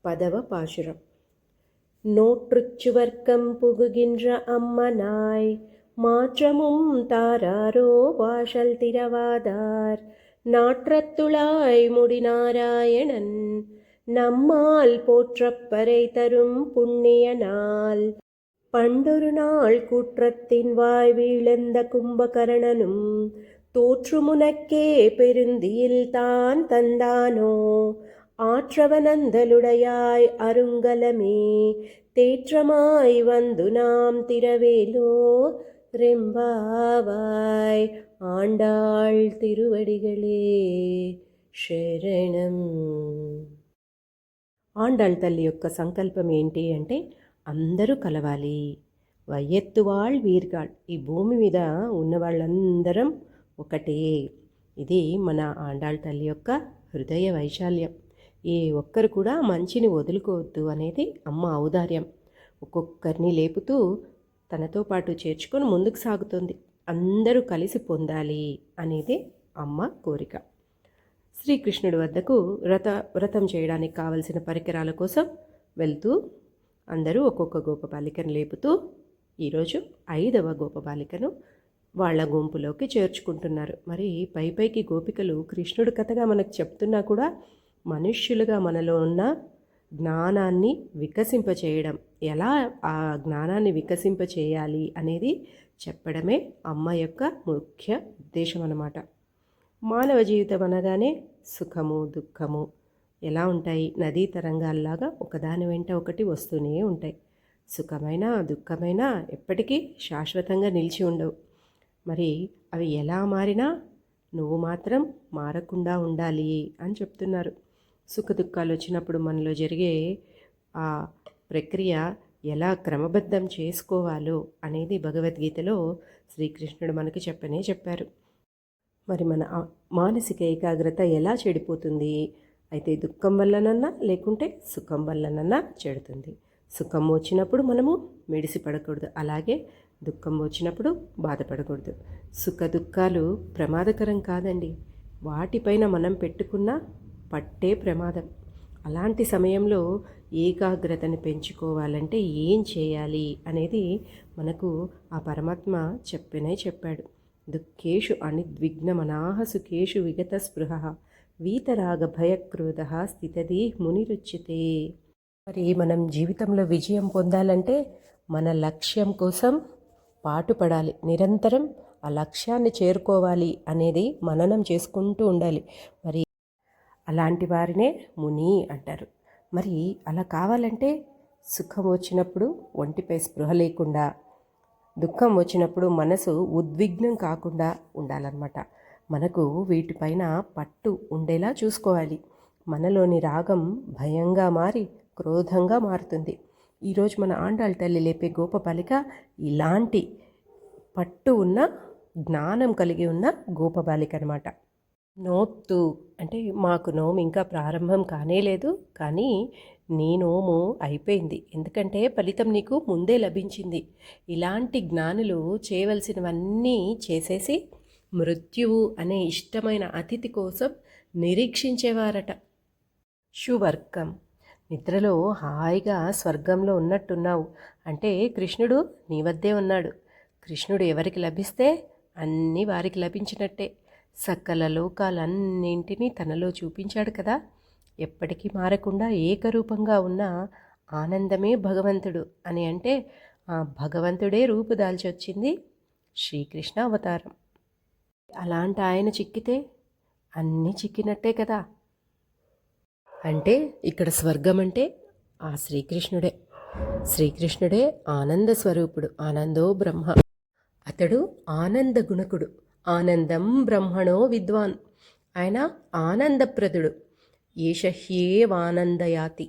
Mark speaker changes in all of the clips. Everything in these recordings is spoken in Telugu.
Speaker 1: பதவ பாசுரம். நோற்றுச்சுவர்க்கம் புகுகின்ற அம்மனாய் மாற்றமும் தாராரோ வாசல் திறவாதார் நாற்றத்துளாய் முடிநாராயணன் நம்மால் போற்றப்பறை தரும் புண்ணிய நாள். பண்டொரு நாள் கூற்றத்தின் வாய் வீழந்த கும்பகரணனும் தோற்றுமுனக்கே பெருந்தியில் தான் தந்தானோ ஆற்றவனந்தலுடையாய் அருங்கலமே தேற்றமாய் வந்து நாம் திரவேலோ ரெம்பாவாய். ఆండాళ్ తిరువడిగళే శరణం. ఆండాళ్ తల్లి యొక్క సంకల్పం ఏంటి అంటే అందరూ కలవాలి, వయ్యెత్తువాళ్ వీర్గాళ్, ఈ భూమి మీద ఉన్న వాళ్ళందరం ఒకటే. ఇది మన ఆండాళ్ తల్లి యొక్క హృదయ వైశాల్యం. ఏ ఒక్కరు కూడా మంచిని వదులుకోవద్దు అనేది అమ్మ ఔదార్యం. ఒక్కొక్కరిని లేపుతూ తనతో పాటు చేర్చుకొని ముందుకు సాగుతుంది. అందరూ కలిసి పొందాలి అనేది అమ్మ కోరిక. శ్రీకృష్ణుడి వద్దకు వ్రతం చేయడానికి కావలసిన పరికరాల కోసం వెళ్తూ అందరూ ఒక్కొక్క గోపబాలికను లేపుతూ ఈరోజు 5వ గోపబాలికను వాళ్ళ గుంపులోకి చేర్చుకుంటున్నారు. మరి పైకి గోపికలు కృష్ణుడి కథగా మనకు చెప్తున్నా కూడా మనుష్యులుగా మనలో ఉన్న జ్ఞానాన్ని వికసింపచేయడం, ఎలా ఆ జ్ఞానాన్ని వికసింపచేయాలి అనేది చెప్పడమే అమ్మ యొక్క ముఖ్య ఉద్దేశం అన్నమాట. మానవ జీవితం అనగానే సుఖము దుఃఖము ఎలా ఉంటాయి, నదీ తరంగాల్లాగా ఒకదాని వెంట ఒకటి వస్తూనే ఉంటాయి. సుఖమైన దుఃఖమైన ఎప్పటికీ శాశ్వతంగా నిలిచి ఉండవు. మరి అవి ఎలా మారినా నువ్వు మాత్రం మారకుండా ఉండాలి అని చెప్తున్నారు. సుఖ దుఃఖాలు వచ్చినప్పుడు మనలో జరిగే ఆ ప్రక్రియ ఎలా క్రమబద్ధం చేసుకోవాలో అనేది భగవద్గీతలో శ్రీకృష్ణుడు మనకి చెప్పారు. మరి మన మానసిక ఏకాగ్రత ఎలా చెడిపోతుంది అయితే దుఃఖం వల్లనన్నా లేకుంటే సుఖం వల్లనన్నా చెడుతుంది. సుఖం వచ్చినప్పుడు మనము మెడిసి పడకూడదు, అలాగే దుఃఖం వచ్చినప్పుడు బాధపడకూడదు. సుఖ దుఃఖాలు ప్రమాదకరం కాదండి, వాటిపైన మనం పెట్టుకున్న పట్టే ప్రమాదం. అలాంటి సమయంలో ఏకాగ్రతని పెంచుకోవాలంటే ఏం చేయాలి అనేది మనకు ఆ పరమాత్మ చెప్పాడు. దుఃఖేషు అనిద్విగ్నమనాహ సుఖేషు విగత స్పృహ వీతరాగ భయక్రోధ స్థితది మునిరుచ్యతే. మరి మనం జీవితంలో విజయం పొందాలంటే మన లక్ష్యం కోసం పాటుపడాలి, నిరంతరం ఆ లక్ష్యాన్ని చేరుకోవాలి అనేది మననం చేసుకుంటూ ఉండాలి. మరి అలాంటి వారినే ముని అంటారు. మరి అలా కావాలంటే సుఖం వచ్చినప్పుడు ఒంటిపై స్పృహ లేకుండా, దుఃఖం వచ్చినప్పుడు మనసు ఉద్విగ్నం కాకుండా ఉండాలన్నమాట. మనకు వీటిపైన పట్టు ఉండేలా చూసుకోవాలి. మనలోని రాగం భయంగా మారి క్రోధంగా మారుతుంది. ఈరోజు మన ఆండాళ్ తల్లి లేపే గోపబాలిక ఇలాంటి పట్టు ఉన్న జ్ఞానం కలిగి ఉన్న గోపబాలిక అనమాట. నోత్తు అంటే మాకు నోము ఇంకా ప్రారంభం కానేలేదు, కానీ నీ నోము అయిపోయింది, ఎందుకంటే ఫలితం నీకు ముందే లభించింది. ఇలాంటి జ్ఞానులు చేయవలసినవన్నీ చేసేసి మృత్యువు అనే ఇష్టమైన అతిథి కోసం నిరీక్షించేవారట. శువర్కం, నిద్రలో హాయిగా స్వర్గంలో ఉన్నట్టున్నావు అంటే కృష్ణుడు నీ వద్దే ఉన్నాడు. కృష్ణుడు ఎవరికి లభిస్తే అన్నీ వారికి లభించినట్టే. సకల లోకాలన్నింటినీ తనలో చూపించాడు కదా. ఎప్పటికీ మారకుండా ఏకరూపంగా ఉన్న ఆనందమే భగవంతుడు అని అంటే ఆ భగవంతుడే రూపుదాల్చొచ్చింది శ్రీకృష్ణ అవతారం. అలాంటి ఆయన చిక్కితే అన్నీ చిక్కినట్టే కదా. అంటే ఇక్కడ స్వర్గం అంటే ఆ శ్రీకృష్ణుడే ఆనంద స్వరూపుడు, ఆనందో బ్రహ్మ. అతడు ఆనంద గుణకుడు, ఆనందం బ్రహ్మణో విద్వాన్. ఆయన ఆనందప్రదుడు, ఏషహ్యేవానందయాతి.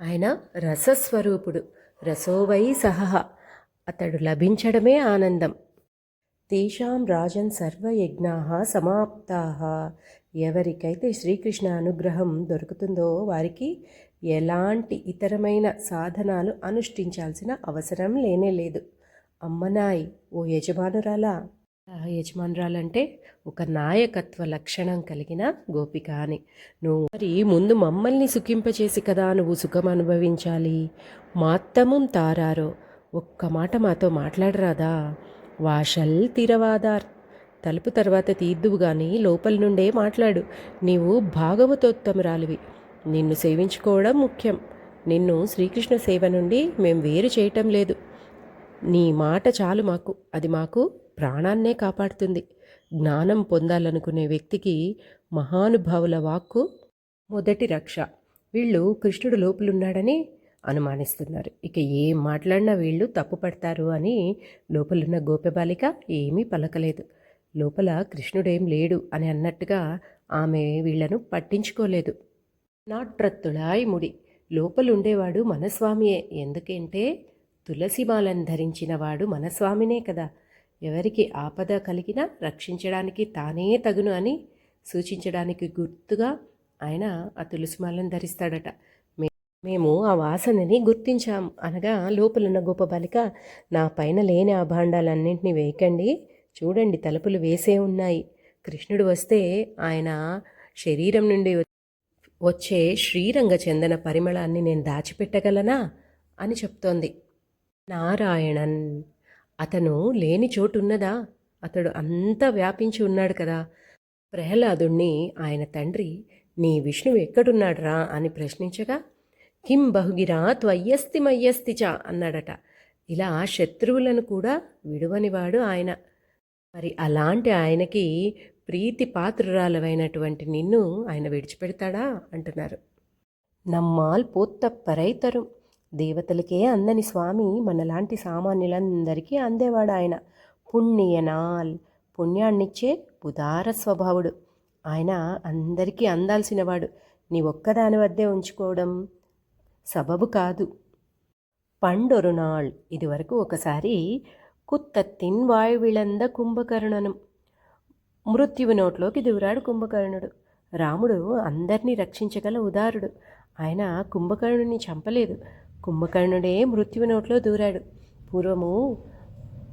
Speaker 1: ఆయన రసస్వరూపుడు, రసోవై సహ. అతడు లభించడమే ఆనందం. తేషాం రాజన్ సర్వయజ్ఞాః సమాప్తాః. ఎవరికైతే శ్రీకృష్ణ అనుగ్రహం దొరుకుతుందో వారికి ఎలాంటి ఇతరమైన సాధనాలు అనుష్ఠించాల్సిన అవసరం లేనే లేదు. అమ్మనాయ్, ఓ యజమానురాలా, యజమానురాలంటే ఒక నాయకత్వ లక్షణం కలిగిన గోపిక అని. నువ్వు మరి ముందు మమ్మల్ని సుఖింపచేసి కదా నువ్వు సుఖం అనుభవించాలి. మాత్తముం తారారో, ఒక్క మాట మాతో మాట్లాడరాదా? వాషల్ తిరవాదార్, తలుపు తర్వాత తీద్దువు గాని లోపల నుండే మాట్లాడు. నీవు భాగవతోత్తమురాలివి. నిన్ను సేవించుకోవడం ముఖ్యం. నిన్ను శ్రీకృష్ణ సేవ నుండి మేం వేరు చేయటం లేదు. నీ మాట చాలు మాకు, అది మాకు ప్రాణాన్నే కాపాడుతుంది. జ్ఞానం పొందాలనుకునే వ్యక్తికి మహానుభావుల వాక్కు మొదటి రక్ష. వీళ్ళు కృష్ణుడు లోపలున్నాడని అనుమానిస్తున్నారు. ఇక ఏం మాట్లాడినా వీళ్ళు తప్పు పడతారు అని లోపలున్న గోపబాలిక ఏమీ పలకలేదు. లోపల కృష్ణుడేం లేడు అని అన్నట్టుగా ఆమె వీళ్లను పట్టించుకోలేదు. నాట్రత్తుళాయి ముడి, లోపలుండేవాడు మనస్వామియే. ఎందుకంటే తులసిమాలను ధరించినవాడు మనస్వామినే కదా. ఎవరికి ఆపద కలిగినా రక్షించడానికి తానే తగును అని సూచించడానికి గుర్తుగా ఆయన ఆ తులసిమాలను ధరిస్తాడట. మేము ఆ వాసనని గుర్తించాం అనగా లోపలున్న గోపబాలిక, నా పైన లేని ఆ భాండాలన్నింటినీ వేయకండి, చూడండి తలుపులు వేసే ఉన్నాయి. కృష్ణుడు వస్తే ఆయన శరీరం నుండి వచ్చే శ్రీరంగ చందన పరిమళాన్ని నేను దాచిపెట్టగలనా అని చెప్తోంది. నారాయణన్, అతను లేని చోటున్నదా? అతడు అంతా వ్యాపించి ఉన్నాడు కదా. ప్రహ్లాదుణ్ణి ఆయన తండ్రి, నీ విష్ణువు ఎక్కడున్నాడురా అని ప్రశ్నించగా, కిం బహుగిరా త్వయ్యస్తి మయ్యస్తి చ అన్నాడట. ఇలా శత్రువులను కూడా విడువనివాడు ఆయన. మరి అలాంటి ఆయనకి ప్రీతి పాత్రురాలవైనటువంటి నిన్ను ఆయన విడిచిపెడతాడా అంటున్నారు. నమ్మాల్ పోత్తప్పరై తரும், దేవతలకే అందని స్వామి మనలాంటి సామాన్యులందరికీ అందేవాడు ఆయన. పుణ్యనాల్, పుణ్యాన్నిచ్చే ఉదార స్వభావుడు ఆయన. అందరికీ అందాల్సినవాడు. నీ ఒక్కదాని వద్దే ఉంచుకోవడం సబబు కాదు. పండొరునాళ్, ఇదివరకు ఒకసారి కుత్తత్తిన్ వాయువిళంద కుంభకర్ణనం, మృత్యువు నోట్లోకి దూరాడు కుంభకర్ణుడు. రాముడు అందరినీ రక్షించగల ఉదారుడు. ఆయన కుంభకర్ణుని చంపలేదు, కుంభకర్ణుడే మృత్యువు నోట్లో దూరాడు. పూర్వము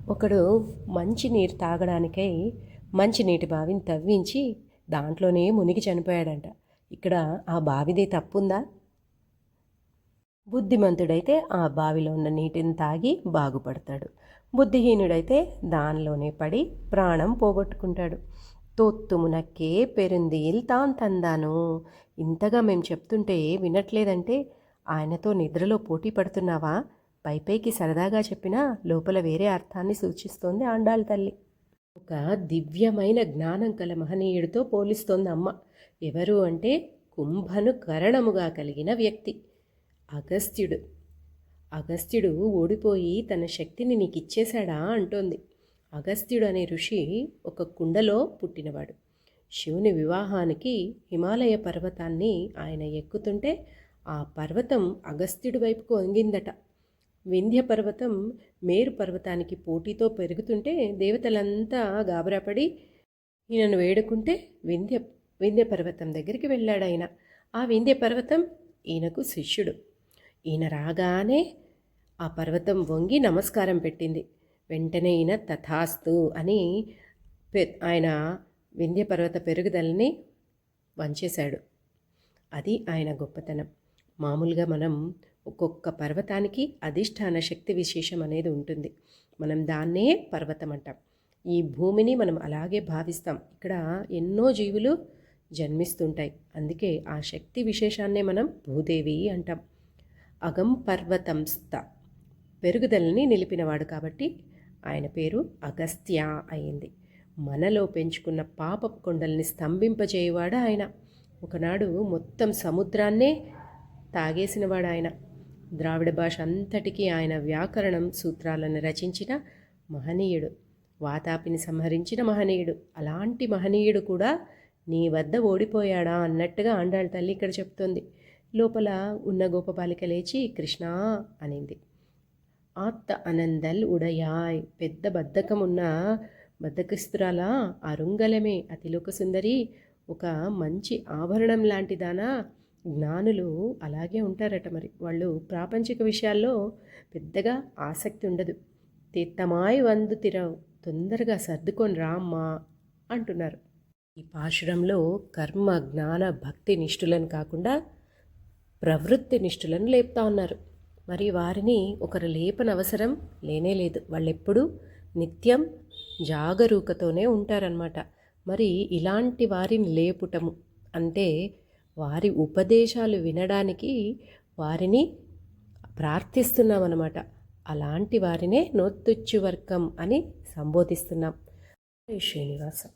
Speaker 1: ఒకడు మంచినీరు తాగడానికై మంచినీటి బావిని తవ్వించి దాంట్లోనే మునిగి చనిపోయాడంట. ఇక్కడ ఆ బావిదే తప్పుందా? బుద్ధిమంతుడైతే ఆ బావిలో ఉన్న నీటిని తాగి బాగుపడతాడు. బుద్ధిహీనుడైతే దానిలోనే పడి ప్రాణం పోగొట్టుకుంటాడు. తోత్తుమునక్కే పెరుందీల్ తాన్ తందాను. ఇంతగా మేము చెప్తుంటే వినట్లేదంటే ఆయనతో నిద్రలో పోటీ పడుతున్నావా? పైపైకి సరదాగా చెప్పినా లోపల వేరే అర్థాన్ని సూచిస్తోంది ఆండాళ్ళ తల్లి. ఒక దివ్యమైన జ్ఞానం కల మహనీయుడితో పోలిస్తోంది అమ్మ. ఎవరు అంటే కుంభను కరణముగా కలిగిన వ్యక్తి అగస్త్యుడు. అగస్త్యుడు ఓడిపోయి తన శక్తిని నీకు ఇచ్చేశాడా అంటోంది. అగస్త్యుడు అనే ఋషి ఒక కుండలో పుట్టినవాడు. శివుని వివాహానికి హిమాలయ పర్వతాన్ని ఆయన ఎక్కుతుంటే ఆ పర్వతం అగస్త్యుడి వైపుకు వంగిందట. వింధ్య పర్వతం మేరు పర్వతానికి పోటీతో పెరుగుతుంటే దేవతలంతా గాబరాపడి ఈయనను వేడుకుంటే వింధ్య పర్వతం దగ్గరికి వెళ్ళాడాయన. ఆ వింధ్య పర్వతం ఈయనకు శిష్యుడు. ఈయన రాగానే ఆ పర్వతం వంగి నమస్కారం పెట్టింది. వెంటనే ఈయన తథాస్తు అని ఆయన వింధ్య పర్వత పెరుగుదలని వంచేశాడు. అది ఆయన గొప్పతనం. మామూలుగా మనం ఒక్కొక్క పర్వతానికి అధిష్టాన శక్తి విశేషం అనేది ఉంటుంది. మనం దాన్నే పర్వతం అంటాం. ఈ భూమిని మనం అలాగే భావిస్తాం. ఇక్కడ ఎన్నో జీవులు జన్మిస్తుంటాయి. అందుకే ఆ శక్తి విశేషాన్నే మనం భూదేవి అంటాం. అగం పర్వతంస్థ, పెరుగుదలని నిలిపినవాడు కాబట్టి ఆయన పేరు అగస్త్య అయింది. మనలో పెంచుకున్న పాపపు కొండల్ని స్తంభింపజేయవాడు ఆయన. ఒకనాడు మొత్తం సముద్రాన్నే తాగేసినవాడు ఆయన. ద్రావిడ భాష అంతటికీ ఆయన వ్యాకరణం సూత్రాలను రచించిన మహనీయుడు. వాతాపిని సంహరించిన మహనీయుడు. అలాంటి మహనీయుడు కూడా నీ వద్ద ఓడిపోయాడా అన్నట్టుగా ఆండాళ్ళ తల్లి ఇక్కడ చెప్తోంది. లోపల ఉన్న గోపబాలిక లేచి కృష్ణా అనింది. ఆత్త అనందల్ ఉడయాయ్, పెద్ద బద్ధకమున్న బద్ధకస్తురాల అరుంగలమే అతిలోక సుందరి, ఒక మంచి ఆభరణం లాంటిదానా. జ్ఞానులు అలాగే ఉంటారట. మరి వాళ్ళు ప్రాపంచిక విషయాల్లో పెద్దగా ఆసక్తి ఉండదు. తీర్థమాయ్ వందు తొందరగా సర్దుకొని రామ్మా అంటున్నారు. ఈ పాశురంలో కర్మ జ్ఞాన భక్తి నిష్ఠులను కాకుండా ప్రవృత్తి నిష్ఠులను లేపుతా ఉన్నారు. మరి వారిని ఒకరు లేపనవసరం లేనే లేదు. వాళ్ళెప్పుడూ నిత్యం జాగరూకతోనే ఉంటారనమాట. మరి ఇలాంటి వారిని లేపుటము అంటే వారి ఉపదేశాలు వినడానికి వారిని ప్రార్థిస్తున్నామన్నమాట. అలాంటి వారినే నోత్తుచ్చి వర్గం అని సంబోధిస్తున్నాం. శ్రీనివాసం.